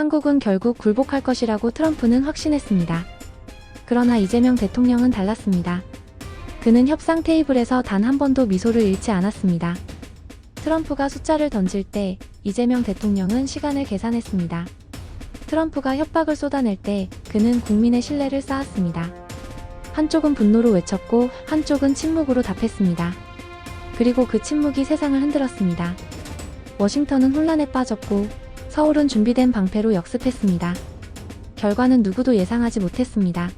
한국은 결국 굴복할 것이라고 트럼프는 확신했습니다. 그러나 이재명 대통령은 달랐습니다. 그는 협상 테이블에서 단 한 번도 미소를 잃지 않았습니다. 트럼프가 숫자를 던질 때 이재명 대통령은 시간을 계산했습니다. 트럼프가 협박을 쏟아낼 때 그는 국민의 신뢰를 쌓았습니다. 한쪽은 분노로 외쳤고 한쪽은 침묵으로 답했습니다. 그리고 그 침묵이 세상을 흔들었습니다. 워싱턴은 혼란에 빠졌고 서울은 준비된 방패로 역습했습니다. 결과는 누구도 예상하지 못했습니다.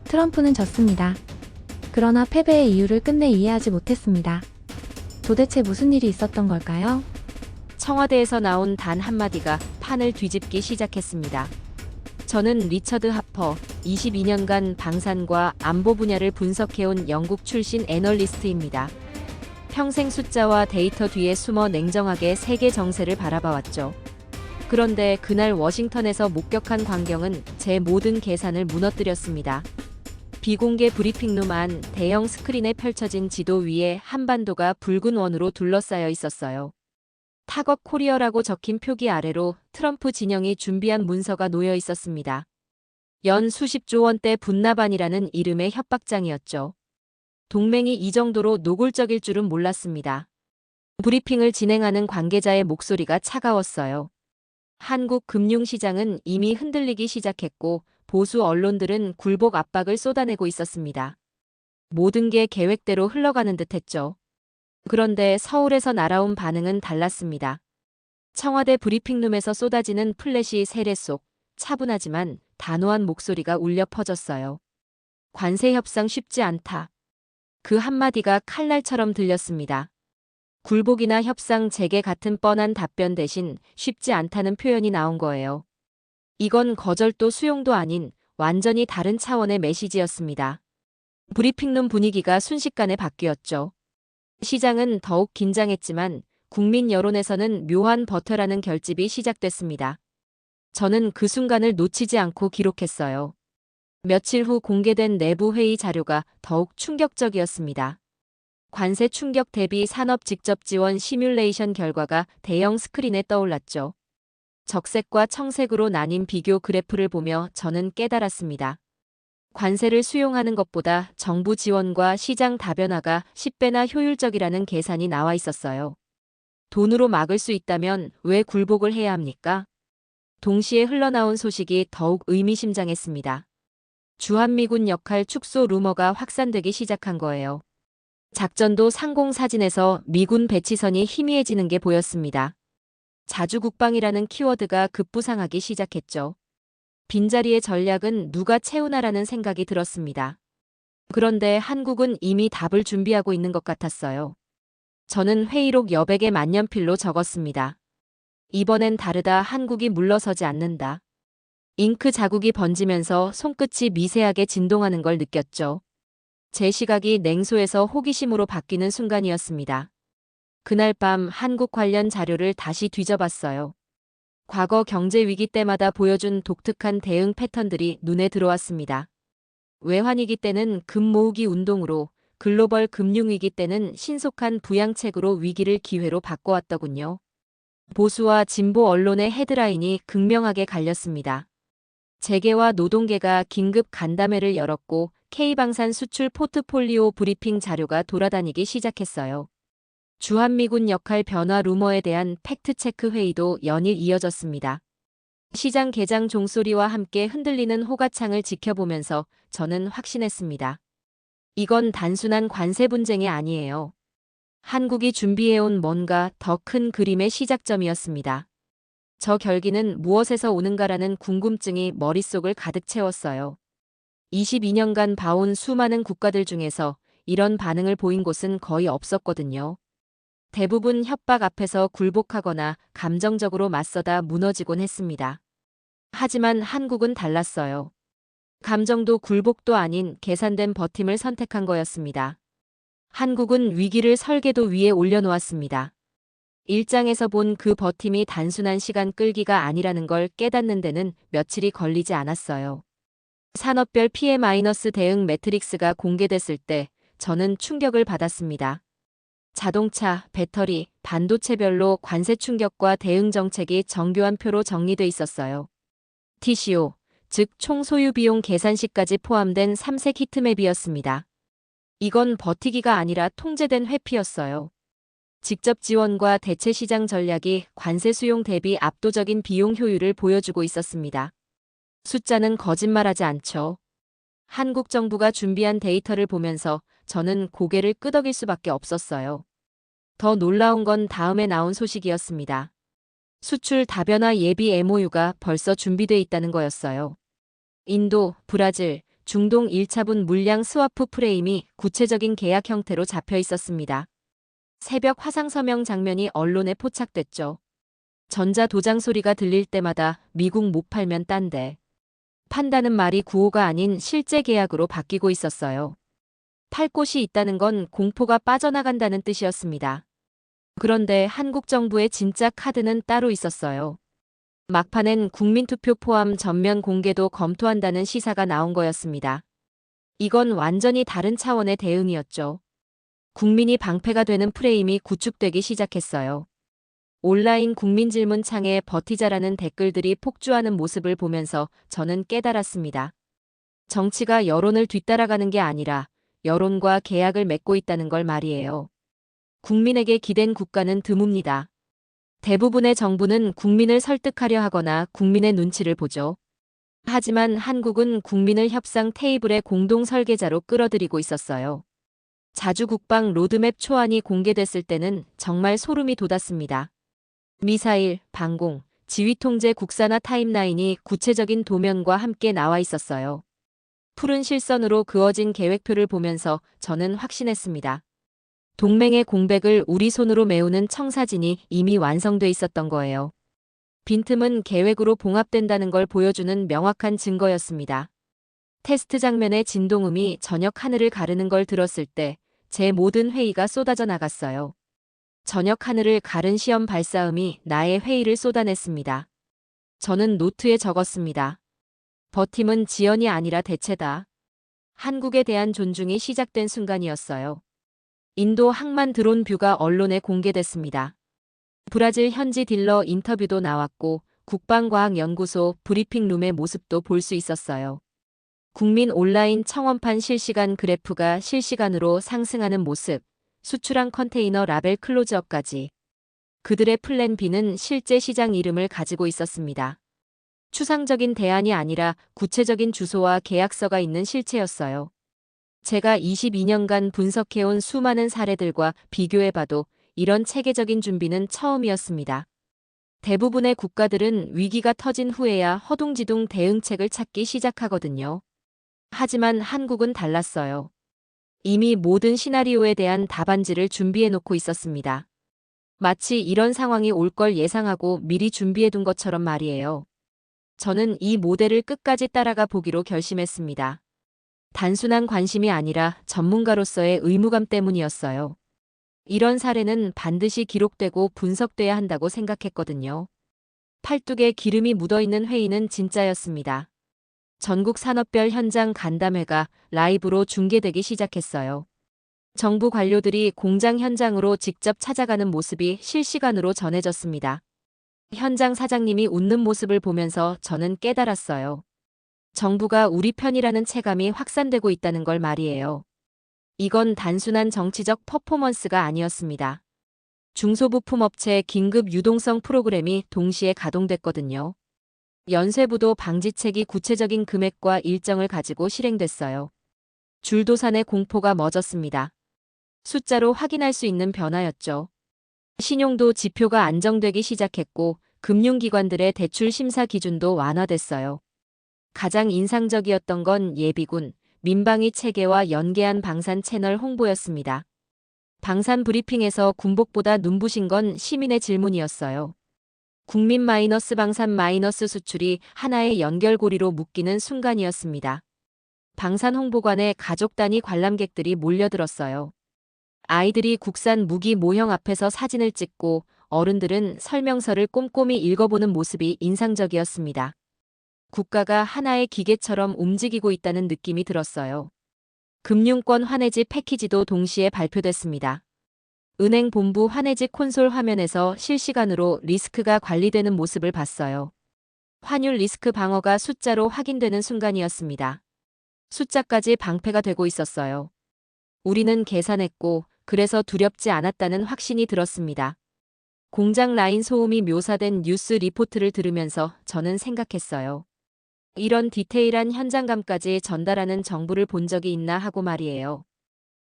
트럼프는 졌습니다. 그러나 패배의 이유를 끝내 이해하지 못했습니다. 도대체 무슨 일이 있었던 걸까요? 청와대에서 나온 단 한마디가 판을 뒤집기 시작했습니다. 저는 리처드 하퍼, 22년간 방산과 안보 분야를 분석해온 영국 출신 애널리스트입니다. 평생 숫자와 데이터 뒤에 숨어 냉정하게 세계 정세를 바라봐왔죠. 그런데 그날 워싱턴에서 목격한 광경은 제 모든 계산을 무너뜨렸습니다. 비공개 브리핑룸 안 대형 스크린에 펼쳐진 지도 위에 한반도가 붉은 원으로 둘러싸여 있었어요. 타거 코리어라고 적힌 표기 아래로 트럼프 진영이 준비한 문서가 놓여 있었습니다. 연 수십조 원대 분납안이라는 이름의 협박장이었죠. 동맹이 이 정도로 노골적일 줄은 몰랐습니다. 브리핑을 진행하는 관계자의 목소리가 차가웠어요. 한국 금융시장은 이미 흔들리기 시작했고 보수 언론들은 굴복 압박을 쏟아내고 있었습니다. 모든 게 계획대로 흘러가는 듯했죠. 그런데 서울에서 날아온 반응은 달랐습니다. 청와대 브리핑룸에서 쏟아지는 플래시 세례 속 차분하지만 단호한 목소리가 울려 퍼졌어요. 관세 협상 쉽지 않다. 그 한마디가 칼날처럼 들렸습니다. 굴복이나 협상 재개 같은 뻔한 답변 대신 쉽지 않다는 표현이 나온 거예요. 이건 거절도 수용도 아닌 완전히 다른 차원의 메시지였습니다. 브리핑룸 분위기가 순식간에 바뀌었죠. 시장은 더욱 긴장했지만 국민 여론에서는 묘한 버텨라는 결집이 시작됐습니다. 저는 그 순간을 놓치지 않고 기록했어요. 며칠 후 공개된 내부 회의 자료가 더욱 충격적이었습니다. 관세 충격 대비 산업 직접 지원 시뮬레이션 결과가 대형 스크린에 떠올랐죠. 적색과 청색으로 나뉜 비교 그래프를 보며 저는 깨달았습니다. 관세를 수용하는 것보다 정부 지원과 시장 다변화가 10배나 효율적이라는 계산이 나와 있었어요. 돈으로 막을 수 있다면 왜 굴복을 해야 합니까? 동시에 흘러나온 소식이 더욱 의미심장했습니다. 주한미군 역할 축소 루머가 확산되기 시작한 거예요. 작전도 상공사진에서 미군 배치선이 희미해지는 게 보였습니다. 자주국방이라는 키워드가 급부상하기 시작했죠. 빈자리의 전략은 누가 채우나라는 생각이 들었습니다. 그런데 한국은 이미 답을 준비하고 있는 것 같았어요. 저는 회의록 여백에 만년필로 적었습니다. 이번엔 다르다. 한국이 물러서지 않는다. 잉크 자국이 번지면서 손끝이 미세하게 진동하는 걸 느꼈죠. 제 시각이 냉소에서 호기심으로 바뀌는 순간이었습니다. 그날 밤 한국 관련 자료를 다시 뒤져봤어요. 과거 경제 위기 때마다 보여준 독특한 대응 패턴들이 눈에 들어왔습니다. 외환위기 때는 금 모으기 운동으로, 글로벌 금융위기 때는 신속한 부양책으로 위기를 기회로 바꿔왔더군요. 보수와 진보 언론의 헤드라인이 극명하게 갈렸습니다. 재계와 노동계가 긴급 간담회를 열었고 K방산 수출 포트폴리오 브리핑 자료가 돌아다니기 시작했어요. 주한미군 역할 변화 루머에 대한 팩트체크 회의도 연일 이어졌습니다. 시장 개장 종소리와 함께 흔들리는 호가창을 지켜보면서 저는 확신했습니다. 이건 단순한 관세 분쟁이 아니에요. 한국이 준비해온 뭔가 더 큰 그림의 시작점이었습니다. 저 결기는 무엇에서 오는가라는 궁금증이 머릿속을 가득 채웠어요. 22년간 봐온 수많은 국가들 중에서 이런 반응을 보인 곳은 거의 없었거든요. 대부분 협박 앞에서 굴복하거나 감정적으로 맞서다 무너지곤 했습니다. 하지만 한국은 달랐어요. 감정도 굴복도 아닌 계산된 버팀을 선택한 거였습니다. 한국은 위기를 설계도 위에 올려놓았습니다. 일장에서 본 그 버팀이 단순한 시간 끌기가 아니라는 걸 깨닫는 데는 며칠이 걸리지 않았어요. 산업별 PM- 대응 매트릭스가 공개됐을 때 저는 충격을 받았습니다. 자동차, 배터리, 반도체별로 관세 충격과 대응 정책이 정교한 표로 정리돼 있었어요. TCO, 즉 총 소유 비용 계산식까지 포함된 3색 히트맵이었습니다. 이건 버티기가 아니라 통제된 회피였어요. 직접 지원과 대체 시장 전략이 관세 수용 대비 압도적인 비용 효율을 보여주고 있었습니다. 숫자는 거짓말하지 않죠. 한국 정부가 준비한 데이터를 보면서 저는 고개를 끄덕일 수밖에 없었어요. 더 놀라운 건 다음에 나온 소식이었습니다. 수출 다변화 예비 MOU가 벌써 준비돼 있다는 거였어요. 인도, 브라질, 중동 1차분 물량 스와프 프레임이 구체적인 계약 형태로 잡혀 있었습니다. 새벽 화상 서명 장면이 언론에 포착됐죠. 전자 도장 소리가 들릴 때마다 미국 못 팔면 딴데. 판다는 말이 구호가 아닌 실제 계약으로 바뀌고 있었어요. 팔 곳이 있다는 건 공포가 빠져나간다는 뜻이었습니다. 그런데 한국 정부의 진짜 카드는 따로 있었어요. 막판엔 국민투표 포함 전면 공개도 검토한다는 시사가 나온 거였습니다. 이건 완전히 다른 차원의 대응이었죠. 국민이 방패가 되는 프레임이 구축되기 시작했어요. 온라인 국민질문 창에 버티자라는 댓글들이 폭주하는 모습을 보면서 저는 깨달았습니다. 정치가 여론을 뒤따라가는 게 아니라 여론과 계약을 맺고 있다는 걸 말이에요. 국민에게 기댄 국가는 드뭅니다. 대부분의 정부는 국민을 설득하려 하거나 국민의 눈치를 보죠. 하지만 한국은 국민을 협상 테이블의 공동 설계자로 끌어들이고 있었어요. 자주 국방 로드맵 초안이 공개됐을 때는 정말 소름이 돋았습니다. 미사일, 방공, 지휘통제 국산화 타임라인이 구체적인 도면과 함께 나와 있었어요. 푸른 실선으로 그어진 계획표를 보면서 저는 확신했습니다. 동맹의 공백을 우리 손으로 메우는 청사진이 이미 완성돼 있었던 거예요. 빈틈은 계획으로 봉합된다는 걸 보여주는 명확한 증거였습니다. 테스트 장면의 진동음이 저녁 하늘을 가르는 걸 들었을 때 제 모든 회의가 쏟아져 나갔어요. 저녁 하늘을 가른 시험 발사음이 나의 회의를 쏟아냈습니다. 저는 노트에 적었습니다. 버팀은 지연이 아니라 대체다. 한국에 대한 존중이 시작된 순간이었어요. 인도 항만 드론 뷰가 언론에 공개됐습니다. 브라질 현지 딜러 인터뷰도 나왔고 국방과학연구소 브리핑룸의 모습도 볼 수 있었어요. 국민 온라인 청원판 실시간 그래프가 실시간으로 상승하는 모습, 수출항 컨테이너 라벨 클로즈업까지. 그들의 플랜 B는 실제 시장 이름을 가지고 있었습니다. 추상적인 대안이 아니라 구체적인 주소와 계약서가 있는 실체였어요. 제가 22년간 분석해온 수많은 사례들과 비교해봐도 이런 체계적인 준비는 처음이었습니다. 대부분의 국가들은 위기가 터진 후에야 허둥지둥 대응책을 찾기 시작하거든요. 하지만 한국은 달랐어요. 이미 모든 시나리오에 대한 답안지를 준비해놓고 있었습니다. 마치 이런 상황이 올 걸 예상하고 미리 준비해둔 것처럼 말이에요. 저는 이 모델을 끝까지 따라가 보기로 결심했습니다. 단순한 관심이 아니라 전문가로서의 의무감 때문이었어요. 이런 사례는 반드시 기록되고 분석돼야 한다고 생각했거든요. 팔뚝에 기름이 묻어있는 회의는 진짜였습니다. 전국 산업별 현장 간담회가 라이브로 중계되기 시작했어요. 정부 관료들이 공장 현장으로 직접 찾아가는 모습이 실시간으로 전해졌습니다. 현장 사장님이 웃는 모습을 보면서 저는 깨달았어요. 정부가 우리 편이라는 체감이 확산되고 있다는 걸 말이에요. 이건 단순한 정치적 퍼포먼스가 아니었습니다. 중소부품업체 긴급 유동성 프로그램이 동시에 가동됐거든요. 연쇄부도 방지책이 구체적인 금액과 일정을 가지고 실행됐어요. 줄도산의 공포가 멎었습니다. 숫자로 확인할 수 있는 변화였죠. 신용도 지표가 안정되기 시작했고 금융기관들의 대출 심사 기준도 완화됐어요. 가장 인상적이었던 건 예비군, 민방위 체계와 연계한 방산 채널 홍보였습니다. 방산 브리핑에서 군복보다 눈부신 건 시민의 질문이었어요. 국민 마이너스 방산 마이너스 수출이 하나의 연결고리로 묶이는 순간이었습니다. 방산 홍보관에 가족 단위 관람객들이 몰려들었어요. 아이들이 국산 무기 모형 앞에서 사진을 찍고 어른들은 설명서를 꼼꼼히 읽어보는 모습이 인상적이었습니다. 국가가 하나의 기계처럼 움직이고 있다는 느낌이 들었어요. 금융권 환해지 패키지도 동시에 발표됐습니다. 은행 본부 환해지 콘솔 화면에서 실시간으로 리스크가 관리되는 모습을 봤어요. 환율 리스크 방어가 숫자로 확인되는 순간이었습니다. 숫자까지 방패가 되고 있었어요. 우리는 계산했고, 그래서 두렵지 않았다는 확신이 들었습니다. 공장 라인 소음이 묘사된 뉴스 리포트를 들으면서 저는 생각했어요. 이런 디테일한 현장감까지 전달하는 정부를 본 적이 있나 하고 말이에요.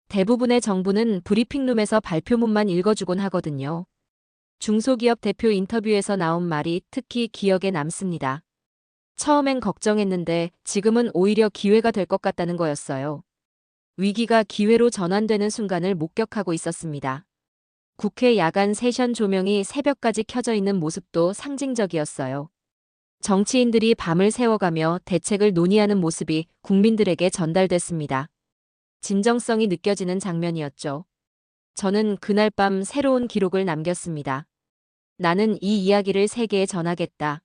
대부분의 정부는 브리핑룸에서 발표문만 읽어주곤 하거든요. 중소기업 대표 인터뷰에서 나온 말이 특히 기억에 남습니다. 처음엔 걱정했는데 지금은 오히려 기회가 될 것 같다는 거였어요. 위기가 기회로 전환되는 순간을 목격하고 있었습니다. 국회 야간 세션 조명이 새벽까지 켜져 있는 모습도 상징적이었어요. 정치인들이 밤을 새워가며 대책을 논의하는 모습이 국민들에게 전달됐습니다. 진정성이 느껴지는 장면이었죠. 저는 그날 밤 새로운 기록을 남겼습니다. 나는 이 이야기를 세계에 전하겠다.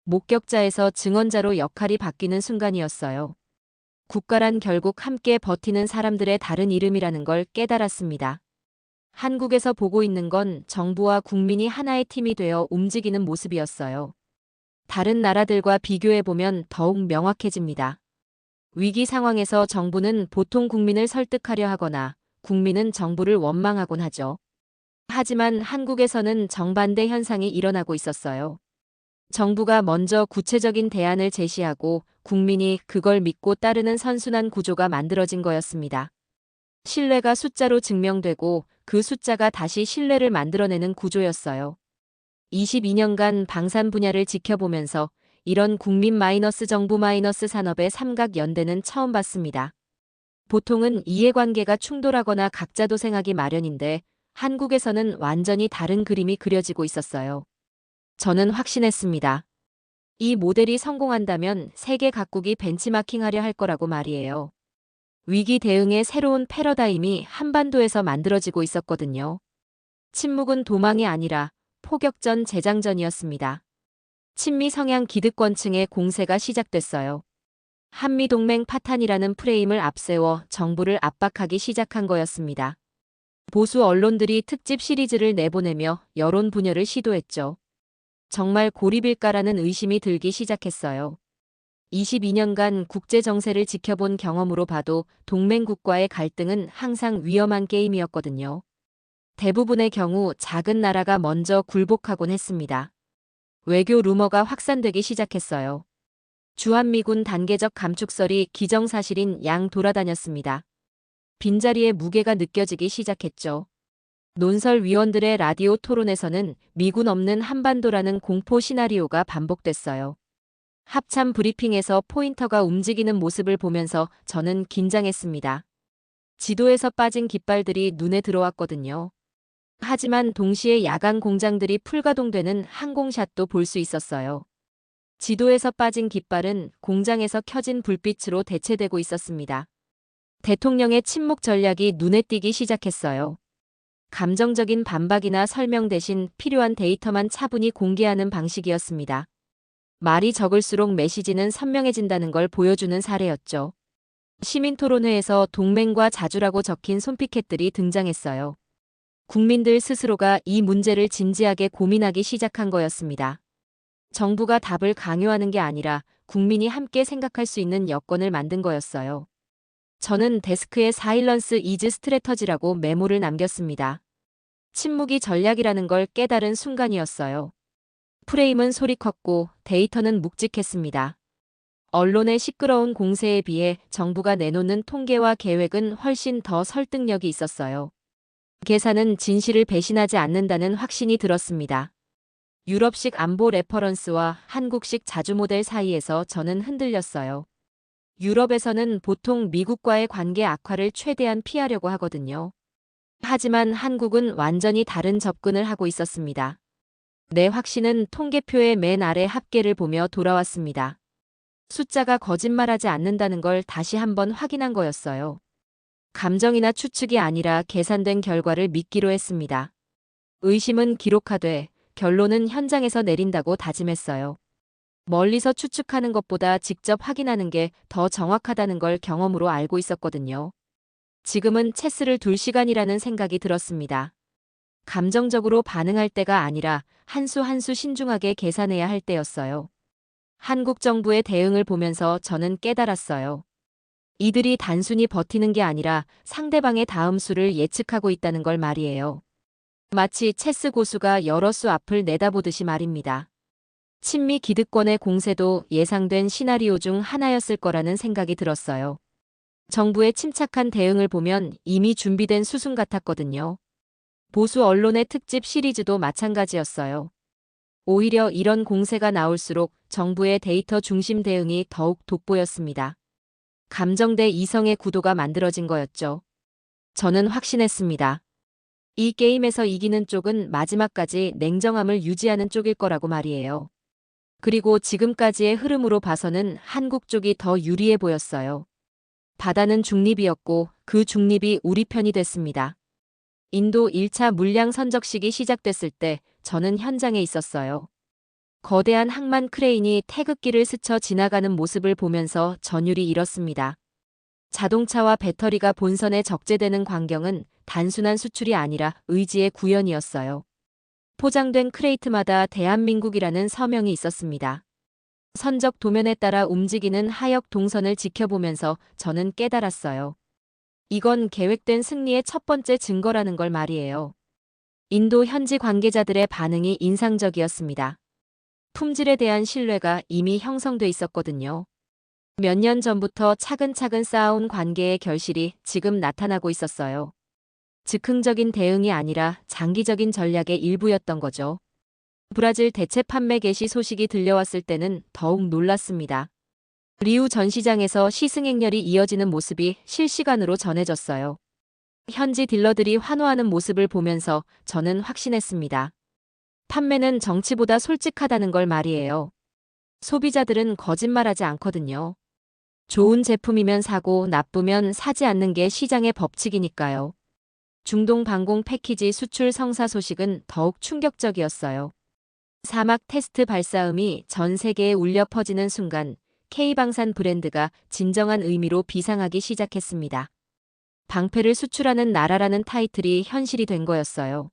목격자에서 증언자로 역할이 바뀌는 순간이었어요. 국가란 결국 함께 버티는 사람들의 다른 이름이라는 걸 깨달았습니다. 한국에서 보고 있는 건 정부와 국민이 하나의 팀이 되어 움직이는 모습이었어요. 다른 나라들과 비교해보면 더욱 명확해집니다. 위기 상황에서 정부는 보통 국민을 설득하려 하거나 국민은 정부를 원망하곤 하죠. 하지만 한국에서는 정반대 현상이 일어나고 있었어요. 정부가 먼저 구체적인 대안을 제시하고 국민이 그걸 믿고 따르는 선순환 구조가 만들어진 거였습니다. 신뢰가 숫자로 증명되고 그 숫자가 다시 신뢰를 만들어내는 구조였어요. 22년간 방산 분야를 지켜보면서 이런 국민 마이너스 정부 마이너스 산업의 삼각 연대는 처음 봤습니다. 보통은 이해관계가 충돌하거나 각자 도생하기 마련인데 한국에서는 완전히 다른 그림이 그려지고 있었어요. 저는 확신했습니다. 이 모델이 성공한다면 세계 각국이 벤치마킹하려 할 거라고 말이에요. 위기 대응의 새로운 패러다임이 한반도에서 만들어지고 있었거든요. 침묵은 도망이 아니라 포격전 재장전이었습니다. 친미 성향 기득권층의 공세가 시작됐어요. 한미동맹 파탄이라는 프레임을 앞세워 정부를 압박하기 시작한 거였습니다. 보수 언론들이 특집 시리즈를 내보내며 여론 분열을 시도했죠. 정말 고립일까라는 의심이 들기 시작했어요. 22년간 국제 정세를 지켜본 경험으로 봐도 동맹국과의 갈등은 항상 위험한 게임이었거든요. 대부분의 경우 작은 나라가 먼저 굴복하곤 했습니다. 외교 루머가 확산되기 시작했어요. 주한미군 단계적 감축설이 기정사실인 양 돌아다녔습니다. 빈자리의 무게가 느껴지기 시작했죠. 논설위원들의 라디오 토론에서는 미군 없는 한반도라는 공포 시나리오가 반복됐어요. 합참 브리핑에서 포인터가 움직이는 모습을 보면서 저는 긴장했습니다. 지도에서 빠진 깃발들이 눈에 들어왔거든요. 하지만 동시에 야간 공장들이 풀가동되는 항공샷도 볼 수 있었어요. 지도에서 빠진 깃발은 공장에서 켜진 불빛으로 대체되고 있었습니다. 대통령의 침묵 전략이 눈에 띄기 시작했어요. 감정적인 반박이나 설명 대신 필요한 데이터만 차분히 공개하는 방식이었습니다. 말이 적을수록 메시지는 선명해진다는 걸 보여주는 사례였죠. 시민토론회에서 동맹과 자주라고 적힌 손피켓들이 등장했어요. 국민들 스스로가 이 문제를 진지하게 고민하기 시작한 거였습니다. 정부가 답을 강요하는 게 아니라 국민이 함께 생각할 수 있는 여건을 만든 거였어요. 저는 데스크에 사일런스 이즈 스트래터지라고 메모를 남겼습니다. 침묵이 전략이라는 걸 깨달은 순간이었어요. 프레임은 소리 컸고 데이터는 묵직했습니다. 언론의 시끄러운 공세에 비해 정부가 내놓는 통계와 계획은 훨씬 더 설득력이 있었어요. 계산은 진실을 배신하지 않는다는 확신이 들었습니다. 유럽식 안보 레퍼런스와 한국식 자주 모델 사이에서 저는 흔들렸어요. 유럽에서는 보통 미국과의 관계 악화를 최대한 피하려고 하거든요. 하지만 한국은 완전히 다른 접근을 하고 있었습니다. 내 확신은 통계표의 맨 아래 합계를 보며 돌아왔습니다. 숫자가 거짓말하지 않는다는 걸 다시 한번 확인한 거였어요. 감정이나 추측이 아니라 계산된 결과를 믿기로 했습니다. 의심은 기록하되 결론은 현장에서 내린다고 다짐했어요. 멀리서 추측하는 것보다 직접 확인하는 게 더 정확하다는 걸 경험으로 알고 있었거든요. 지금은 체스를 둘 시간이라는 생각이 들었습니다. 감정적으로 반응할 때가 아니라 한 수 한 수 신중하게 계산해야 할 때였어요. 한국 정부의 대응을 보면서 저는 깨달았어요. 이들이 단순히 버티는 게 아니라 상대방의 다음 수를 예측하고 있다는 걸 말이에요. 마치 체스 고수가 여러 수 앞을 내다보듯이 말입니다. 친미 기득권의 공세도 예상된 시나리오 중 하나였을 거라는 생각이 들었어요. 정부의 침착한 대응을 보면 이미 준비된 수순 같았거든요. 보수 언론의 특집 시리즈도 마찬가지였어요. 오히려 이런 공세가 나올수록 정부의 데이터 중심 대응이 더욱 돋보였습니다. 감정 대 이성의 구도가 만들어진 거였죠. 저는 확신했습니다. 이 게임에서 이기는 쪽은 마지막까지 냉정함을 유지하는 쪽일 거라고 말이에요. 그리고 지금까지의 흐름으로 봐서는 한국 쪽이 더 유리해 보였어요. 바다는 중립이었고 그 중립이 우리 편이 됐습니다. 인도 1차 물량 선적식이 시작됐을 때 저는 현장에 있었어요. 거대한 항만 크레인이 태극기를 스쳐 지나가는 모습을 보면서 전율이 일었습니다. 자동차와 배터리가 본선에 적재되는 광경은 단순한 수출이 아니라 의지의 구현이었어요. 포장된 크레이트마다 대한민국이라는 서명이 있었습니다. 선적 도면에 따라 움직이는 하역 동선을 지켜보면서 저는 깨달았어요. 이건 계획된 승리의 첫 번째 증거라는 걸 말이에요. 인도 현지 관계자들의 반응이 인상적이었습니다. 품질에 대한 신뢰가 이미 형성돼 있었거든요. 몇 년 전부터 차근차근 쌓아온 관계의 결실이 지금 나타나고 있었어요. 즉흥적인 대응이 아니라 장기적인 전략의 일부였던 거죠. 브라질 대체 판매 개시 소식이 들려왔을 때는 더욱 놀랐습니다. 리우 전시장에서 시승행렬이 이어지는 모습이 실시간으로 전해졌어요. 현지 딜러들이 환호하는 모습을 보면서 저는 확신했습니다. 판매는 정치보다 솔직하다는 걸 말이에요. 소비자들은 거짓말하지 않거든요. 좋은 제품이면 사고 나쁘면 사지 않는 게 시장의 법칙이니까요. 중동 방공 패키지 수출 성사 소식은 더욱 충격적이었어요. 사막 테스트 발사음이 전 세계에 울려 퍼지는 순간 K방산 브랜드가 진정한 의미로 비상하기 시작했습니다. 방패를 수출하는 나라라는 타이틀이 현실이 된 거였어요.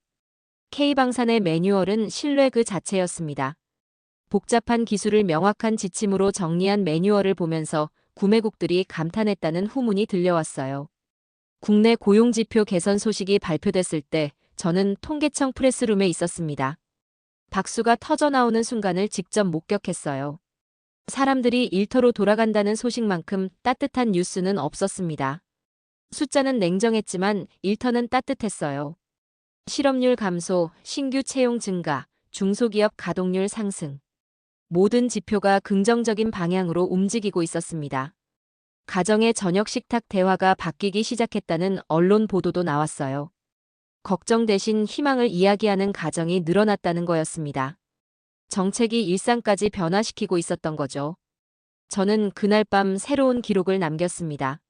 K방산의 매뉴얼은 신뢰 그 자체였습니다. 복잡한 기술을 명확한 지침으로 정리한 매뉴얼을 보면서 구매국들이 감탄했다는 후문이 들려왔어요. 국내 고용지표 개선 소식이 발표됐을 때 저는 통계청 프레스룸에 있었습니다. 박수가 터져나오는 순간을 직접 목격했어요. 사람들이 일터로 돌아간다는 소식만큼 따뜻한 뉴스는 없었습니다. 숫자는 냉정했지만 일터는 따뜻했어요. 실업률 감소, 신규 채용 증가, 중소기업 가동률 상승. 모든 지표가 긍정적인 방향으로 움직이고 있었습니다. 가정의 저녁 식탁 대화가 바뀌기 시작했다는 언론 보도도 나왔어요. 걱정 대신 희망을 이야기하는 가정이 늘어났다는 거였습니다. 정책이 일상까지 변화시키고 있었던 거죠. 저는 그날 밤 새로운 기록을 남겼습니다.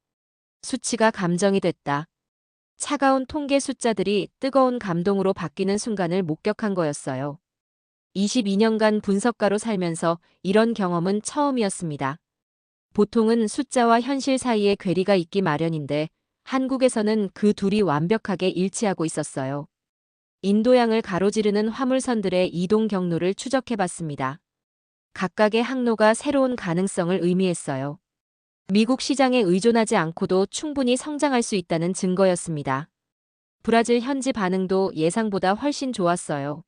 수치가 감정이 됐다. 차가운 통계 숫자들이 뜨거운 감동으로 바뀌는 순간을 목격한 거였어요. 22년간 분석가로 살면서 이런 경험은 처음이었습니다. 보통은 숫자와 현실 사이에 괴리가 있기 마련인데 한국에서는 그 둘이 완벽하게 일치하고 있었어요. 인도양을 가로지르는 화물선들의 이동 경로를 추적해봤습니다. 각각의 항로가 새로운 가능성을 의미했어요. 미국 시장에 의존하지 않고도 충분히 성장할 수 있다는 증거였습니다. 브라질 현지 반응도 예상보다 훨씬 좋았어요.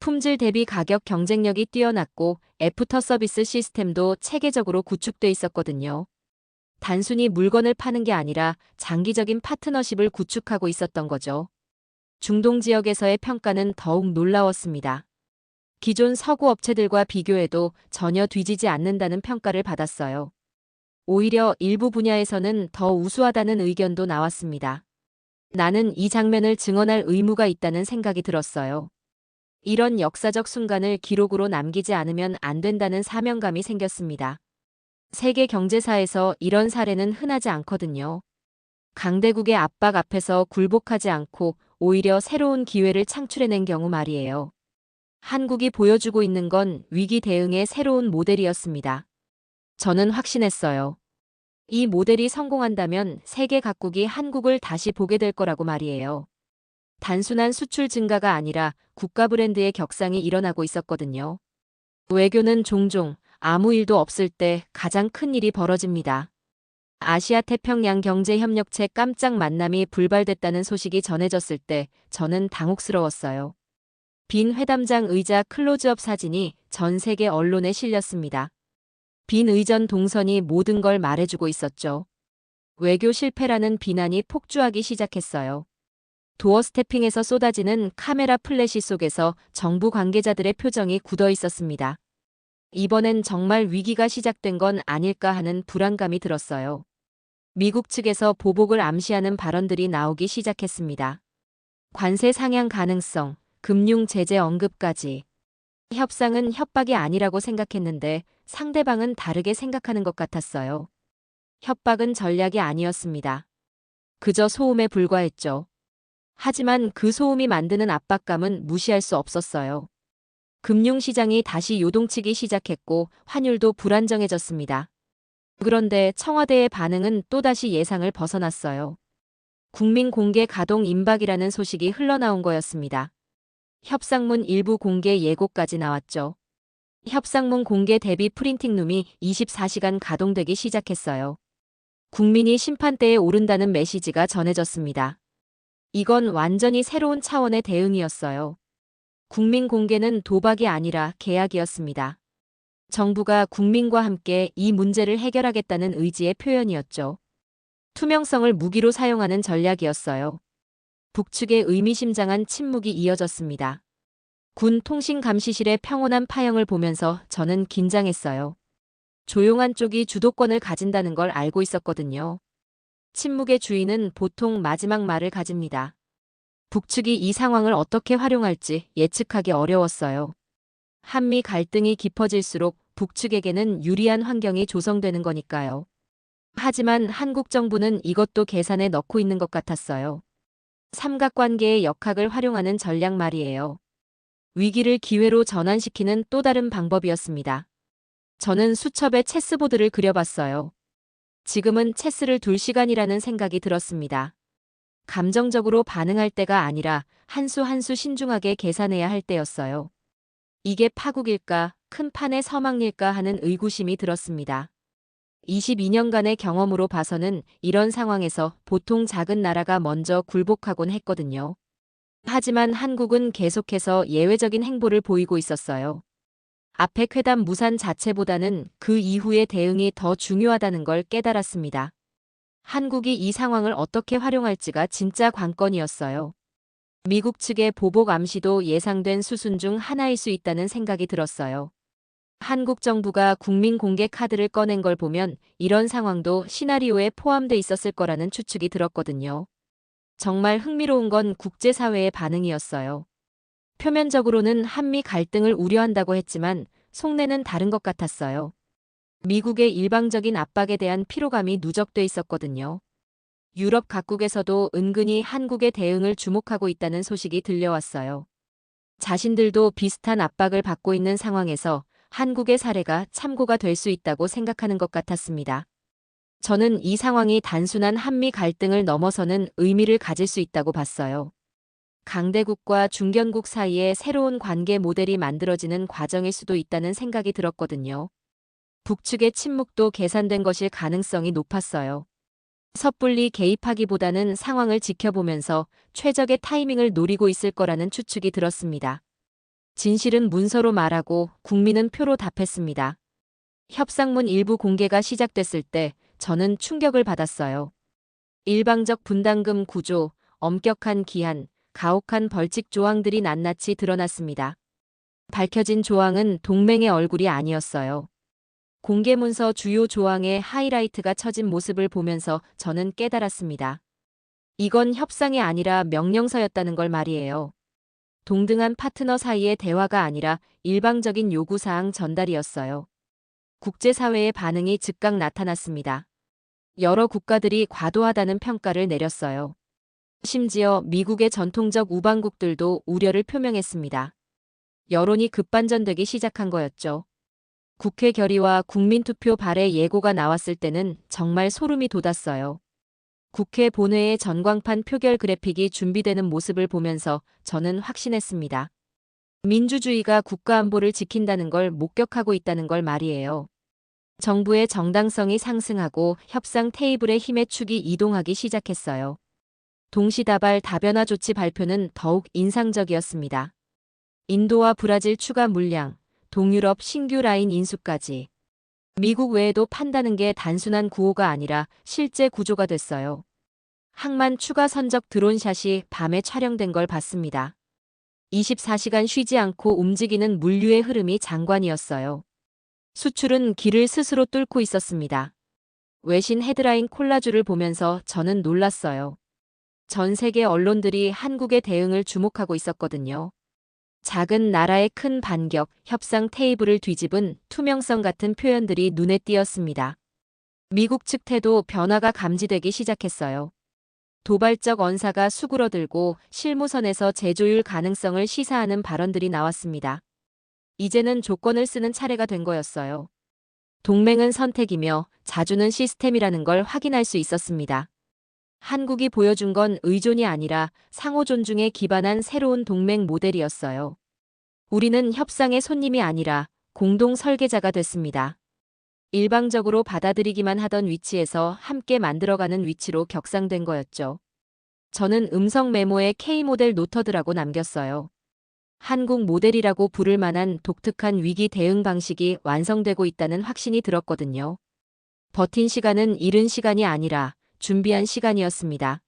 품질 대비 가격 경쟁력이 뛰어났고 애프터 서비스 시스템도 체계적으로 구축돼 있었거든요. 단순히 물건을 파는 게 아니라 장기적인 파트너십을 구축하고 있었던 거죠. 중동 지역에서의 평가는 더욱 놀라웠습니다. 기존 서구 업체들과 비교해도 전혀 뒤지지 않는다는 평가를 받았어요. 오히려 일부 분야에서는 더 우수하다는 의견도 나왔습니다. 나는 이 장면을 증언할 의무가 있다는 생각이 들었어요. 이런 역사적 순간을 기록으로 남기지 않으면 안 된다는 사명감이 생겼습니다. 세계 경제사에서 이런 사례는 흔하지 않거든요. 강대국의 압박 앞에서 굴복하지 않고 오히려 새로운 기회를 창출해낸 경우 말이에요. 한국이 보여주고 있는 건 위기 대응의 새로운 모델이었습니다. 저는 확신했어요. 이 모델이 성공한다면 세계 각국이 한국을 다시 보게 될 거라고 말이에요. 단순한 수출 증가가 아니라 국가 브랜드의 격상이 일어나고 있었거든요. 외교는 종종 아무 일도 없을 때 가장 큰 일이 벌어집니다. 아시아 태평양 경제협력체 깜짝 만남이 불발됐다는 소식이 전해졌을 때 저는 당혹스러웠어요. 빈 회담장 의자 클로즈업 사진이 전 세계 언론에 실렸습니다. 빈 의전 동선이 모든 걸 말해주고 있었죠. 외교 실패라는 비난이 폭주하기 시작했어요. 도어 스태핑에서 쏟아지는 카메라 플래시 속에서 정부 관계자들의 표정이 굳어 있었습니다. 이번엔 정말 위기가 시작된 건 아닐까 하는 불안감이 들었어요. 미국 측에서 보복을 암시하는 발언들이 나오기 시작했습니다. 관세 상향 가능성, 금융 제재 언급까지. 협상은 협박이 아니라고 생각했는데 상대방은 다르게 생각하는 것 같았어요. 협박은 전략이 아니었습니다. 그저 소음에 불과했죠. 하지만 그 소음이 만드는 압박감은 무시할 수 없었어요. 금융시장이 다시 요동치기 시작했고 환율도 불안정해졌습니다. 그런데 청와대의 반응은 또다시 예상을 벗어났어요. 국민 공개 가동 임박이라는 소식이 흘러나온 거였습니다. 협상문 일부 공개 예고까지 나왔죠. 협상문 공개 대비 프린팅룸이 24시간 가동되기 시작했어요. 국민이 심판대에 오른다는 메시지가 전해졌습니다. 이건 완전히 새로운 차원의 대응이었어요. 국민 공개는 도박이 아니라 계약이었습니다. 정부가 국민과 함께 이 문제를 해결하겠다는 의지의 표현이었죠. 투명성을 무기로 사용하는 전략이었어요. 북측의 의미심장한 침묵이 이어졌습니다. 군 통신감시실의 평온한 파형을 보면서 저는 긴장했어요. 조용한 쪽이 주도권을 가진다는 걸 알고 있었거든요. 침묵의 주인은 보통 마지막 말을 가집니다. 북측이 이 상황을 어떻게 활용할지 예측하기 어려웠어요. 한미 갈등이 깊어질수록 북측에게는 유리한 환경이 조성되는 거니까요. 하지만 한국 정부는 이것도 계산에 넣고 있는 것 같았어요. 삼각관계의 역학을 활용하는 전략 말이에요. 위기를 기회로 전환시키는 또 다른 방법이었습니다. 저는 수첩에 체스보드를 그려봤어요. 지금은 체스를 둘 시간이라는 생각이 들었습니다. 감정적으로 반응할 때가 아니라 한 수 한 수 신중하게 계산해야 할 때였어요. 이게 파국일까, 큰 판의 서막일까 하는 의구심이 들었습니다. 22년간의 경험으로 봐서는 이런 상황에서 보통 작은 나라가 먼저 굴복하곤 했거든요. 하지만 한국은 계속해서 예외적인 행보를 보이고 있었어요. 아펙 회담 무산 자체보다는 그 이후의 대응이 더 중요하다는 걸 깨달았습니다. 한국이 이 상황을 어떻게 활용할지가 진짜 관건이었어요. 미국 측의 보복 암시도 예상된 수순 중 하나일 수 있다는 생각이 들었어요. 한국 정부가 국민 공개 카드를 꺼낸 걸 보면 이런 상황도 시나리오에 포함돼 있었을 거라는 추측이 들었거든요. 정말 흥미로운 건 국제사회의 반응이었어요. 표면적으로는 한미 갈등을 우려한다고 했지만 속내는 다른 것 같았어요. 미국의 일방적인 압박에 대한 피로감이 누적돼 있었거든요. 유럽 각국에서도 은근히 한국의 대응을 주목하고 있다는 소식이 들려왔어요. 자신들도 비슷한 압박을 받고 있는 상황에서 한국의 사례가 참고가 될 수 있다고 생각하는 것 같았습니다. 저는 이 상황이 단순한 한미 갈등을 넘어서는 의미를 가질 수 있다고 봤어요. 강대국과 중견국 사이에 새로운 관계 모델이 만들어지는 과정일 수도 있다는 생각이 들었거든요. 북측의 침묵도 계산된 것일 가능성이 높았어요. 섣불리 개입하기보다는 상황을 지켜보면서 최적의 타이밍을 노리고 있을 거라는 추측이 들었습니다. 진실은 문서로 말하고 국민은 표로 답했습니다. 협상문 일부 공개가 시작됐을 때 저는 충격을 받았어요. 일방적 분담금 구조, 엄격한 기한, 가혹한 벌칙 조항들이 낱낱이 드러났습니다. 밝혀진 조항은 동맹의 얼굴이 아니었어요. 공개문서 주요 조항의 하이라이트가 쳐진 모습을 보면서 저는 깨달았습니다. 이건 협상이 아니라 명령서였다는 걸 말이에요. 동등한 파트너 사이의 대화가 아니라 일방적인 요구사항 전달이었어요. 국제사회의 반응이 즉각 나타났습니다. 여러 국가들이 과도하다는 평가를 내렸어요. 심지어 미국의 전통적 우방국들도 우려를 표명했습니다. 여론이 급반전되기 시작한 거였죠. 국회 결의와 국민투표 발의 예고가 나왔을 때는 정말 소름이 돋았어요. 국회 본회의 전광판 표결 그래픽이 준비되는 모습을 보면서 저는 확신했습니다. 민주주의가 국가안보를 지킨다는 걸 목격하고 있다는 걸 말이에요. 정부의 정당성이 상승하고 협상 테이블의 힘의 축이 이동하기 시작했어요. 동시다발 다변화 조치 발표는 더욱 인상적이었습니다. 인도와 브라질 추가 물량, 동유럽 신규 라인 인수까지. 미국 외에도 판다는 게 단순한 구호가 아니라 실제 구조가 됐어요. 항만 추가 선적 드론샷이 밤에 촬영된 걸 봤습니다. 24시간 쉬지 않고 움직이는 물류의 흐름이 장관이었어요. 수출은 길을 스스로 뚫고 있었습니다. 외신 헤드라인 콜라주를 보면서 저는 놀랐어요. 전 세계 언론들이 한국의 대응을 주목하고 있었거든요. 작은 나라의 큰 반격, 협상 테이블을 뒤집은 투명성 같은 표현들이 눈에 띄었습니다. 미국 측 태도 변화가 감지되기 시작했어요. 도발적 언사가 수그러들고 실무선에서 재조율 가능성을 시사하는 발언들이 나왔습니다. 이제는 조건을 쓰는 차례가 된 거였어요. 동맹은 선택이며 자주는 시스템이라는 걸 확인할 수 있었습니다. 한국이 보여준 건 의존이 아니라 상호 존중에 기반한 새로운 동맹 모델이었어요. 우리는 협상의 손님이 아니라 공동 설계자가 됐습니다. 일방적으로 받아들이기만 하던 위치에서 함께 만들어가는 위치로 격상된 거였죠. 저는 음성 메모에 K모델 노터드라고 남겼어요. 한국 모델이라고 부를 만한 독특한 위기 대응 방식이 완성되고 있다는 확신이 들었거든요. 버틴 시간은 잃은 시간이 아니라 준비한 시간이었습니다.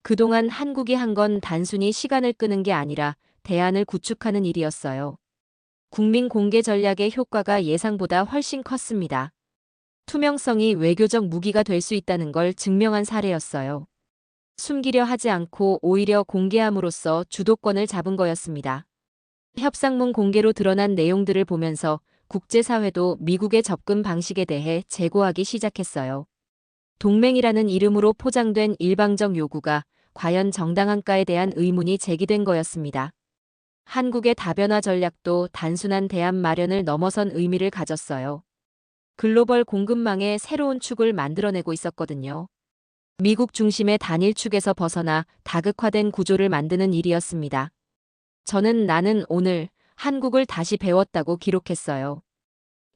그동안 한국이 한 건 단순히 시간을 끄는 게 아니라 대안을 구축하는 일이었어요. 국민 공개 전략의 효과가 예상보다 훨씬 컸습니다. 투명성이 외교적 무기가 될 수 있다는 걸 증명한 사례였어요. 숨기려 하지 않고 오히려 공개함으로써 주도권을 잡은 거였습니다. 협상문 공개로 드러난 내용들을 보면서 국제사회도 미국의 접근 방식에 대해 재고하기 시작했어요. 동맹이라는 이름으로 포장된 일방적 요구가 과연 정당한가에 대한 의문이 제기된 거였습니다. 한국의 다변화 전략도 단순한 대안 마련을 넘어선 의미를 가졌어요. 글로벌 공급망의 새로운 축을 만들어내고 있었거든요. 미국 중심의 단일 축에서 벗어나 다극화된 구조를 만드는 일이었습니다. 저는 나는 오늘 한국을 다시 배웠다고 기록했어요.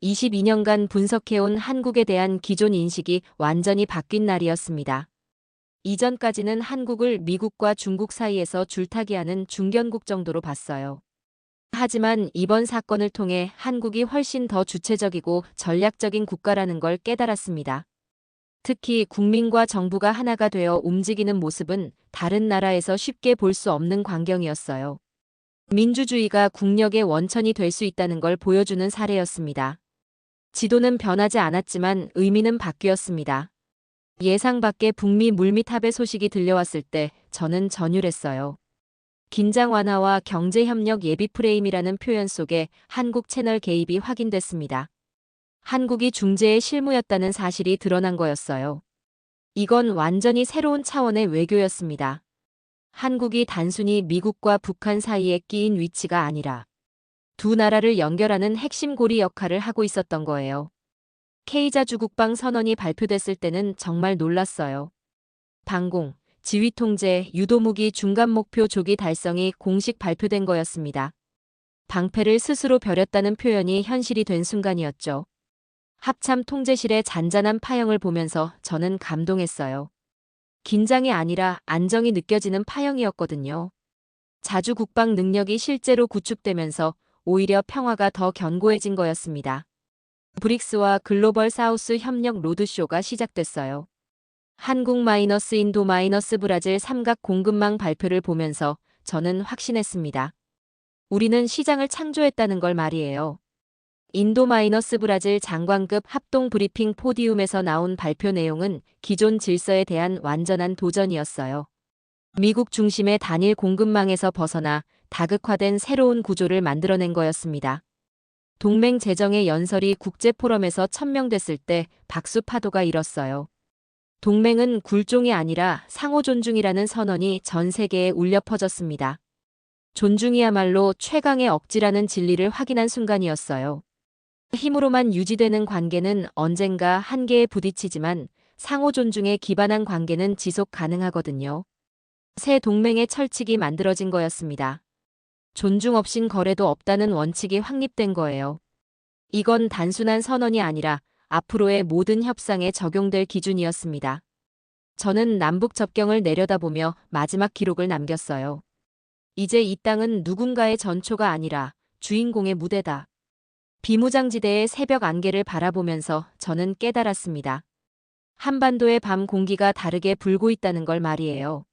22년간 분석해온 한국에 대한 기존 인식이 완전히 바뀐 날이었습니다. 이전까지는 한국을 미국과 중국 사이에서 줄타기하는 중견국 정도로 봤어요. 하지만 이번 사건을 통해 한국이 훨씬 더 주체적이고 전략적인 국가라는 걸 깨달았습니다. 특히 국민과 정부가 하나가 되어 움직이는 모습은 다른 나라에서 쉽게 볼 수 없는 광경이었어요. 민주주의가 국력의 원천이 될 수 있다는 걸 보여주는 사례였습니다. 지도는 변하지 않았지만 의미는 바뀌었습니다. 예상 밖의 북미 물밑합의 소식이 들려왔을 때 저는 전율했어요. 긴장 완화와 경제협력 예비 프레임이라는 표현 속에 한국 채널 개입이 확인됐습니다. 한국이 중재의 실무였다는 사실이 드러난 거였어요. 이건 완전히 새로운 차원의 외교였습니다. 한국이 단순히 미국과 북한 사이에 끼인 위치가 아니라 두 나라를 연결하는 핵심 고리 역할을 하고 있었던 거예요. K자주국방 선언이 발표됐을 때는 정말 놀랐어요. 방공, 지휘통제, 유도무기 중간 목표 조기 달성이 공식 발표된 거였습니다. 방패를 스스로 벼렸다는 표현이 현실이 된 순간이었죠. 합참 통제실의 잔잔한 파형을 보면서 저는 감동했어요. 긴장이 아니라 안정이 느껴지는 파형이었거든요. 자주 국방 능력이 실제로 구축되면서 오히려 평화가 더 견고해진 거였습니다. 브릭스와 글로벌 사우스 협력 로드쇼가 시작됐어요. 한국 인도 브라질 삼각 공급망 발표를 보면서 저는 확신했습니다. 우리는 시장을 창조했다는 걸 말이에요. 인도 브라질 장관급 합동 브리핑 포디움에서 나온 발표 내용은 기존 질서에 대한 완전한 도전이었어요. 미국 중심의 단일 공급망에서 벗어나 다극화된 새로운 구조를 만들어낸 거였습니다. 동맹 재정의 연설이 국제포럼에서 천명됐을 때 박수 파도가 일었어요. 동맹은 굴종이 아니라 상호 존중이라는 선언이 전 세계에 울려 퍼졌습니다. 존중이야말로 최강의 억지라는 진리를 확인한 순간이었어요. 힘으로만 유지되는 관계는 언젠가 한계에 부딪히지만 상호 존중에 기반한 관계는 지속 가능하거든요. 새 동맹의 철칙이 만들어진 거였습니다. 존중 없인 거래도 없다는 원칙이 확립된 거예요. 이건 단순한 선언이 아니라 앞으로의 모든 협상에 적용될 기준이었습니다. 저는 남북 접경을 내려다보며 마지막 기록을 남겼어요. 이제 이 땅은 누군가의 전초가 아니라 주인공의 무대다. 비무장지대의 새벽 안개를 바라보면서 저는 깨달았습니다. 한반도의 밤 공기가 다르게 불고 있다는 걸 말이에요.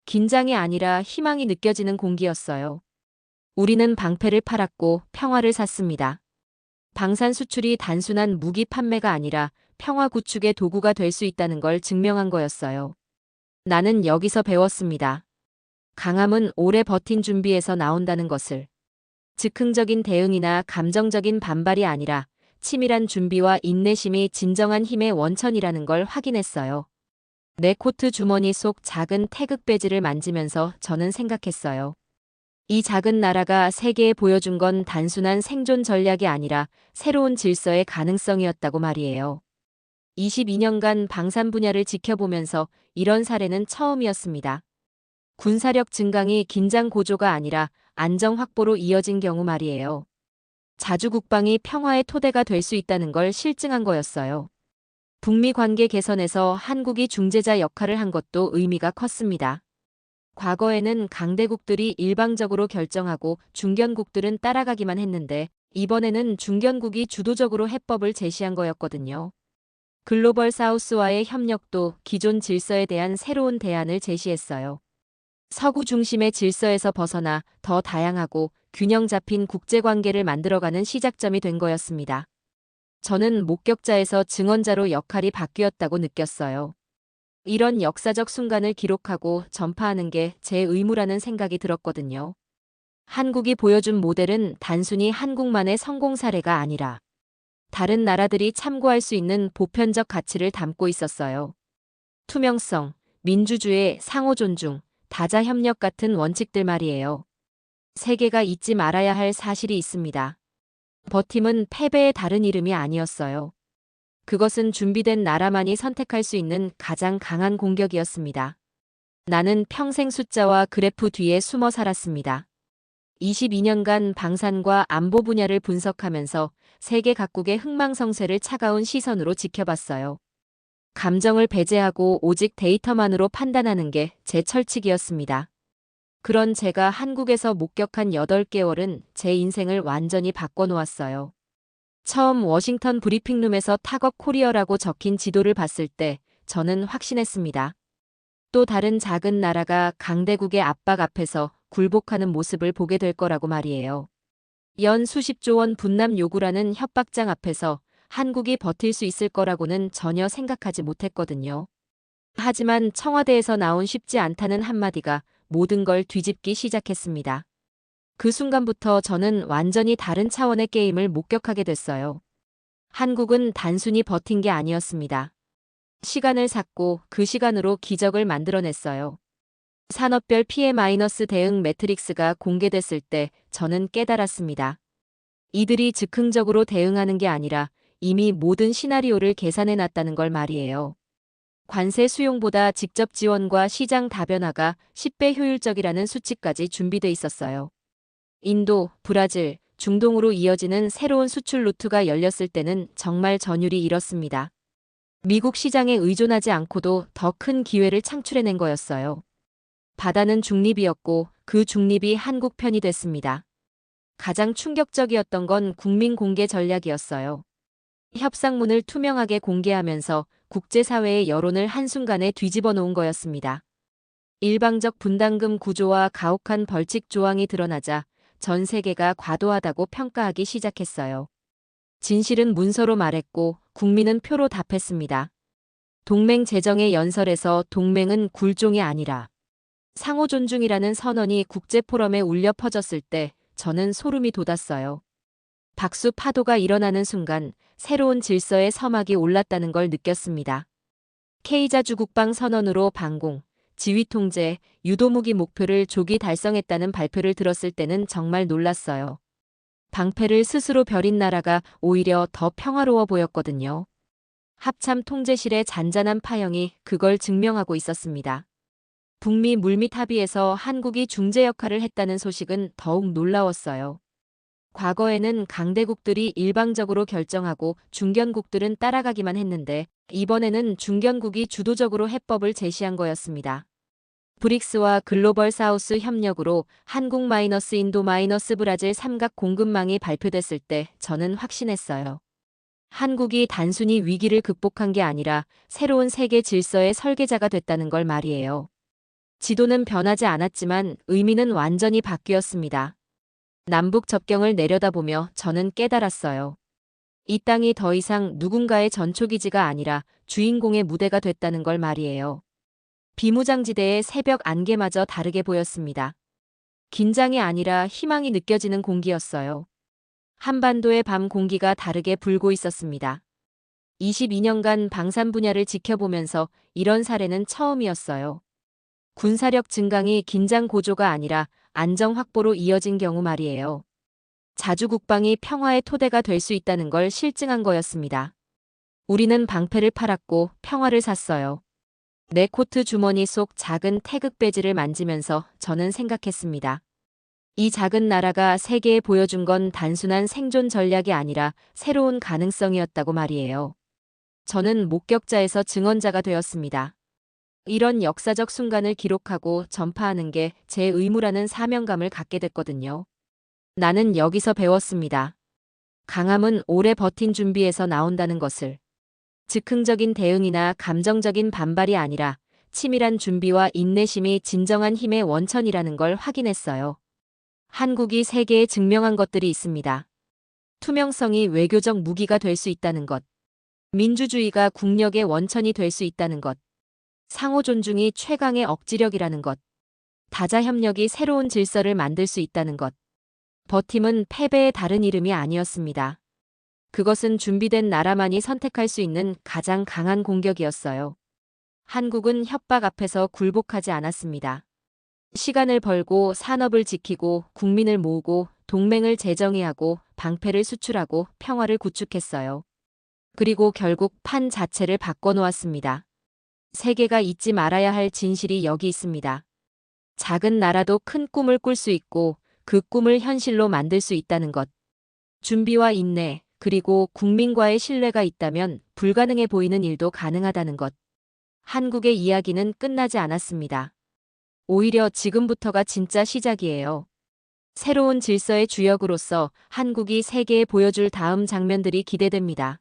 긴장이 아니라 희망이 느껴지는 공기였어요. 우리는 방패를 팔았고 평화를 샀습니다. 방산 수출이 단순한 무기 판매가 아니라 평화 구축의 도구가 될 수 있다는 걸 증명한 거였어요. 나는 여기서 배웠습니다. 강함은 오래 버틴 준비에서 나온다는 것을. 즉흥적인 대응이나 감정적인 반발이 아니라 치밀한 준비와 인내심이 진정한 힘의 원천이라는 걸 확인했어요. 내 코트 주머니 속 작은 태극 배지를 만지면서 저는 생각했어요. 이 작은 나라가 세계에 보여준 건 단순한 생존 전략이 아니라 새로운 질서의 가능성이었다고 말이에요. 22년간 방산 분야를 지켜보면서 이런 사례는 처음이었습니다. 군사력 증강이 긴장 고조가 아니라 안정 확보로 이어진 경우 말이에요. 자주 국방이 평화의 토대가 될 수 있다는 걸 실증한 거였어요. 북미 관계 개선에서 한국이 중재자 역할을 한 것도 의미가 컸습니다. 과거에는 강대국들이 일방적으로 결정하고 중견국들은 따라가기만 했는데 이번에는 중견국이 주도적으로 해법을 제시한 거였거든요. 글로벌 사우스와의 협력도 기존 질서에 대한 새로운 대안을 제시했어요. 서구 중심의 질서에서 벗어나 더 다양하고 균형 잡힌 국제관계를 만들어가는 시작점이 된 거였습니다. 저는 목격자에서 증언자로 역할이 바뀌었다고 느꼈어요. 이런 역사적 순간을 기록하고 전파하는 게 제 의무라는 생각이 들었거든요. 한국이 보여준 모델은 단순히 한국만의 성공 사례가 아니라 다른 나라들이 참고할 수 있는 보편적 가치를 담고 있었어요. 투명성, 민주주의, 상호 존중, 다자 협력 같은 원칙들 말이에요. 세계가 잊지 말아야 할 사실이 있습니다. 버팀은 패배의 다른 이름이 아니었어요. 그것은 준비된 나라만이 선택할 수 있는 가장 강한 공격이었습니다. 나는 평생 숫자와 그래프 뒤에 숨어 살았습니다. 22년간 방산과 안보 분야를 분석하면서 세계 각국의 흥망성쇠를 차가운 시선으로 지켜봤어요. 감정을 배제하고 오직 데이터만으로 판단하는 게 제 철칙이었습니다. 그런 제가 한국에서 목격한 8개월은 제 인생을 완전히 바꿔놓았어요. 처음 워싱턴 브리핑룸에서 타거 코리어라고 적힌 지도를 봤을 때 저는 확신했습니다. 또 다른 작은 나라가 강대국의 압박 앞에서 굴복하는 모습을 보게 될 거라고 말이에요. 연 수십조 원 분남 요구라는 협박장 앞에서 한국이 버틸 수 있을 거라고는 전혀 생각하지 못했거든요. 하지만 청와대에서 나온 쉽지 않다는 한마디가 모든 걸 뒤집기 시작했습니다. 그 순간부터 저는 완전히 다른 차원의 게임을 목격하게 됐어요. 한국은 단순히 버틴 게 아니었습니다. 시간을 샀고 그 시간으로 기적을 만들어냈어요. 산업별 피해- 대응 매트릭스가 공개됐을 때 저는 깨달았습니다. 이들이 즉흥적으로 대응하는 게 아니라 이미 모든 시나리오를 계산해놨다는 걸 말이에요. 관세 수용보다 직접 지원과 시장 다변화가 10배 효율적이라는 수치까지 준비돼 있었어요. 인도, 브라질, 중동으로 이어지는 새로운 수출 루트가 열렸을 때는 정말 전율이 일었습니다. 미국 시장에 의존하지 않고도 더 큰 기회를 창출해낸 거였어요. 바다는 중립이었고 그 중립이 한국 편이 됐습니다. 가장 충격적이었던 건 국민 공개 전략이었어요. 협상문을 투명하게 공개하면서 국제사회의 여론을 한순간에 뒤집어 놓은 거였습니다. 일방적 분담금 구조와 가혹한 벌칙 조항이 드러나자 전 세계가 과도하다고 평가하기 시작했어요. 진실은 문서로 말했고 국민은 표로 답했습니다. 동맹 제정의 연설에서 동맹은 굴종이 아니라 상호 존중이라는 선언이 국제포럼에 울려 퍼졌을 때 저는 소름이 돋았어요. 박수 파도가 일어나는 순간 새로운 질서의 서막이 올랐다는 걸 느꼈습니다. K자주 국방 선언으로 방공, 지휘 통제, 유도무기 목표를 조기 달성했다는 발표를 들었을 때는 정말 놀랐어요. 방패를 스스로 벼린 나라가 오히려 더 평화로워 보였거든요. 합참 통제실의 잔잔한 파형이 그걸 증명하고 있었습니다. 북미 물밑 합의에서 한국이 중재 역할을 했다는 소식은 더욱 놀라웠어요. 과거에는 강대국들이 일방적으로 결정하고 중견국들은 따라가기만 했는데 이번에는 중견국이 주도적으로 해법을 제시한 거였습니다. 브릭스와 글로벌 사우스 협력으로 한국-인도-브라질 삼각 공급망이 발표됐을 때 저는 확신했어요. 한국이 단순히 위기를 극복한 게 아니라 새로운 세계 질서의 설계자가 됐다는 걸 말이에요. 지도는 변하지 않았지만 의미는 완전히 바뀌었습니다. 남북 접경을 내려다보며 저는 깨달았어요. 이 땅이 더 이상 누군가의 전초기지가 아니라 주인공의 무대가 됐다는 걸 말이에요. 비무장지대의 새벽 안개마저 다르게 보였습니다. 긴장이 아니라 희망이 느껴지는 공기였어요. 한반도의 밤 공기가 다르게 불고 있었습니다. 22년간 방산 분야를 지켜보면서 이런 사례는 처음이었어요. 군사력 증강이 긴장 고조가 아니라 안정 확보로 이어진 경우 말이에요. 자주 국방이 평화의 토대가 될 수 있다는 걸 실증한 거였습니다. 우리는 방패를 팔았고 평화를 샀어요. 내 코트 주머니 속 작은 태극 배지를 만지면서 저는 생각했습니다. 이 작은 나라가 세계에 보여준 건 단순한 생존 전략이 아니라 새로운 가능성이었다고 말이에요. 저는 목격자에서 증언자가 되었습니다. 이런 역사적 순간을 기록하고 전파하는 게 제 의무라는 사명감을 갖게 됐거든요. 나는 여기서 배웠습니다. 강함은 오래 버틴 준비에서 나온다는 것을. 즉흥적인 대응이나 감정적인 반발이 아니라 치밀한 준비와 인내심이 진정한 힘의 원천이라는 걸 확인했어요. 한국이 세계에 증명한 것들이 있습니다. 투명성이 외교적 무기가 될 수 있다는 것. 민주주의가 국력의 원천이 될 수 있다는 것. 상호 존중이 최강의 억지력이라는 것. 다자 협력이 새로운 질서를 만들 수 있다는 것. 버팀은 패배의 다른 이름이 아니었습니다. 그것은 준비된 나라만이 선택할 수 있는 가장 강한 공격이었어요. 한국은 협박 앞에서 굴복하지 않았습니다. 시간을 벌고 산업을 지키고 국민을 모으고 동맹을 재정의하고 방패를 수출하고 평화를 구축했어요. 그리고 결국 판 자체를 바꿔놓았습니다. 세계가 잊지 말아야 할 진실이 여기 있습니다. 작은 나라도 큰 꿈을 꿀 수 있고 그 꿈을 현실로 만들 수 있다는 것. 준비와 인내, 그리고 국민과의 신뢰가 있다면 불가능해 보이는 일도 가능하다는 것. 한국의 이야기는 끝나지 않았습니다. 오히려 지금부터가 진짜 시작이에요. 새로운 질서의 주역으로서 한국이 세계에 보여줄 다음 장면들이 기대됩니다.